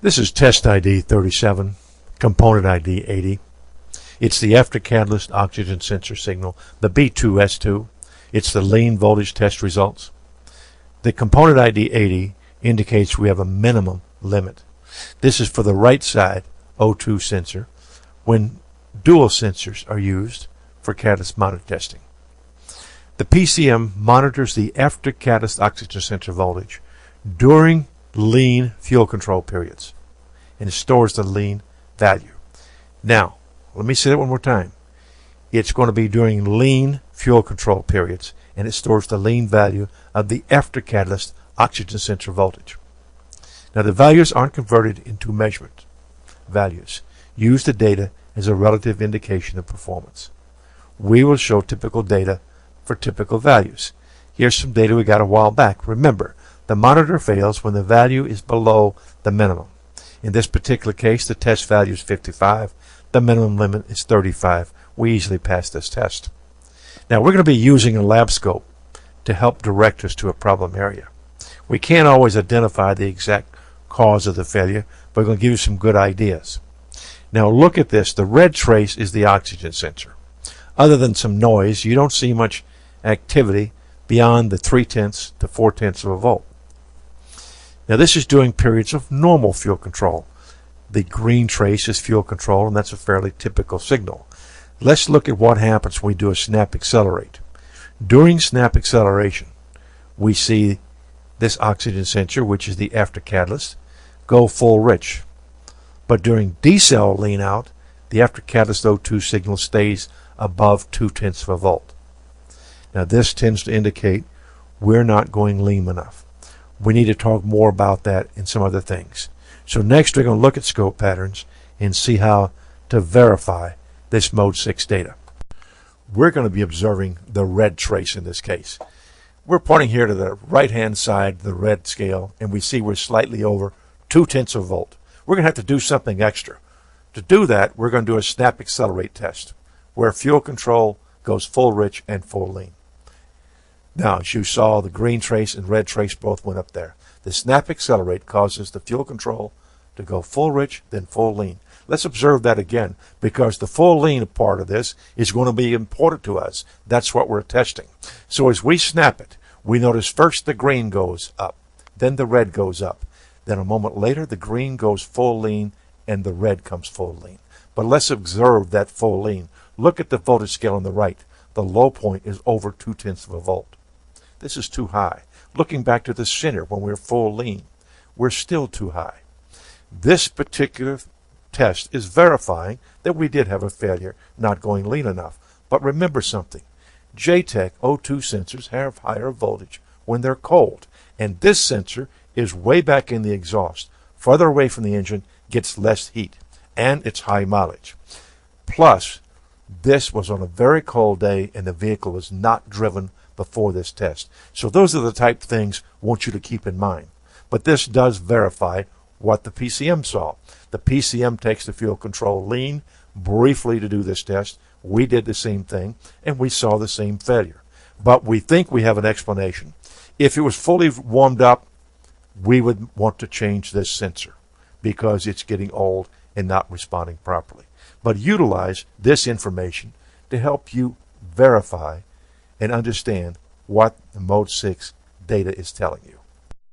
This is test ID 37, component ID 80. It's the after catalyst oxygen sensor signal, the B2S2. It's the lean voltage test results. The component ID 80 indicates we have a minimum limit. This is for the right side O2 sensor when dual sensors are used for catalyst mounted testing. The PCM monitors the after catalyst oxygen sensor voltage during lean fuel control periods, and it stores the lean value. Now, let me say that one more time. It's going to be during lean fuel control periods, and it stores the lean value of the after catalyst oxygen sensor voltage. Now, the values aren't converted into measurement values. Use the data as a relative indication of performance. We will show typical data for typical values. Here's some data we got a while back. Remember, the monitor fails when the value is below the minimum. In this particular case, the test value is 55. The minimum limit is 35. We easily pass this test. Now, we're going to be using a lab scope to help direct us to a problem area. We can't always identify the exact cause of the failure, but we're going to give you some good ideas. Now, look at this. The red trace is the oxygen sensor. Other than some noise, you don't see much activity beyond the 0.3 to 0.4 of a volt. Now, this is during periods of normal fuel control. The green trace is fuel control, and that's a fairly typical signal. Let's look at what happens when we do a snap accelerate. During snap acceleration, we see this oxygen sensor, which is the after catalyst, go full rich. But during decel lean out, the after catalyst O2 signal stays above 0.2 of a volt. Now, this tends to indicate we're not going lean enough. We need to talk more about that and some other things. So next we're going to look at scope patterns and see how to verify this mode 6 data. We're going to be observing the red trace in this case. We're pointing here to the right hand side of the red scale, and we see we're slightly over 0.2 of a volt. We're going to have to do something extra. To do that, we're going to do a snap accelerate test where fuel control goes full rich and full lean. Now, as you saw, the green trace and red trace both went up there. The snap accelerate causes the fuel control to go full rich, then full lean. Let's observe that again, because the full lean part of this is going to be important to us. That's what we're testing. So as we snap it, we notice first the green goes up, then the red goes up. Then a moment later, the green goes full lean, and the red comes full lean. But let's observe that full lean. Look at the voltage scale on the right. The low point is over 0.2 of a volt. This is too high. Looking back to the center when we're full lean, we're still too high. This particular test is verifying that we did have a failure, not going lean enough. But remember something. JTEC O2 sensors have higher voltage when they're cold, and this sensor is way back in the exhaust, further away from the engine, gets less heat, and it's high mileage. Plus, this was on a very cold day, and the vehicle was not driven before this test. So those are the type of things I want you to keep in mind. But this does verify what the PCM saw. The PCM takes the fuel control lean briefly to do this test. We did the same thing, and we saw the same failure. But we think we have an explanation. If it was fully warmed up, we would want to change this sensor because it's getting old and not responding properly. But utilize this information to help you verify and understand what the Mode 6 data is telling you.